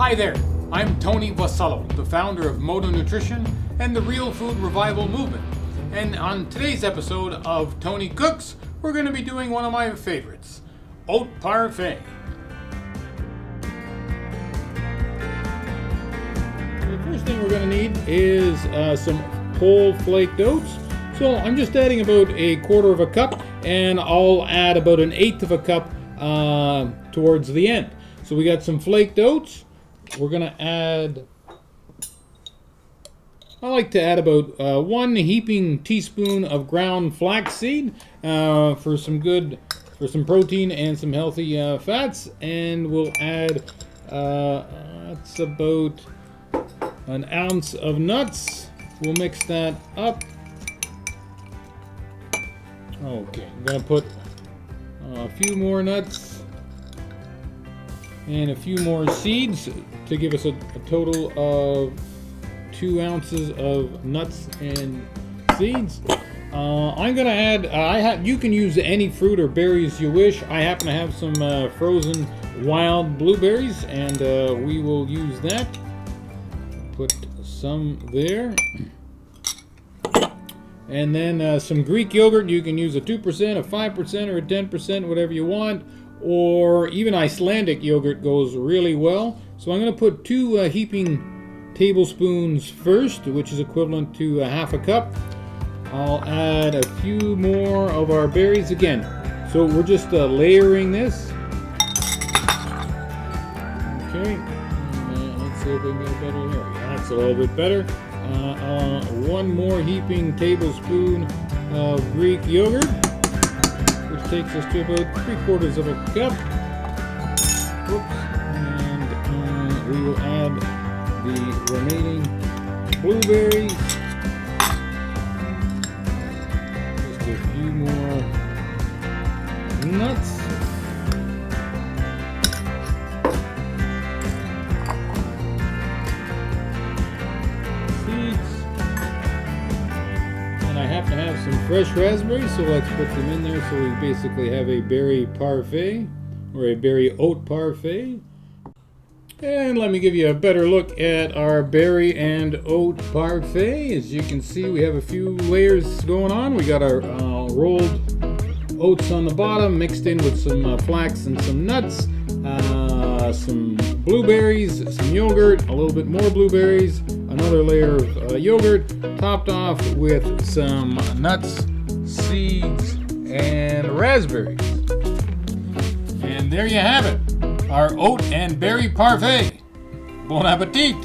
Hi there, I'm Tony Vassallo, the founder of Moto Nutrition and the Real Food Revival Movement. And on today's episode of Tony Cooks, we're going to be doing one of my favorites, oat parfait. The first thing we're going to need is some whole flaked oats. So I'm just adding about a quarter of a cup, and I'll add about an eighth of a cup towards the end. So we got some flaked oats. We're going to add, I like to add about 1 heaping teaspoon of ground flaxseed for some protein and some healthy fats. And we'll add, that's about an ounce of nuts. We'll mix that up. Okay, I'm going to put a few more nuts and a few more seeds to give us a total of 2 ounces of nuts and seeds. I'm going to add, you can use any fruit or berries you wish. I happen to have some frozen wild blueberries, and we will use that. Put some there. And then some Greek yogurt. You can use a 2%, a 5%, or a 10%, whatever you want. Or even Icelandic yogurt goes really well. So I'm going to put 2 heaping tablespoons first, which is equivalent to half a cup. I'll add a few more of our berries again. So we're just layering this. Okay. Let's see if we can get better here. That's a little bit better. 1 more heaping tablespoon of Greek yogurt, which takes us to about 3/4 of a cup. Oops. And we will add the remaining blueberries. Just a few more nuts. I happen to have some fresh raspberries, so let's put them in there. So we basically have a berry parfait, or a berry oat parfait. And let me give you a better look at our berry and oat parfait. As you can see, we have a few layers going on. We got our rolled oats on the bottom, mixed in with some flax and some nuts, some blueberries, some yogurt, a little bit more blueberries, another layer of yogurt, topped off with some nuts, seeds, and raspberries. And there you have it, our oat and berry parfait. Bon appetit!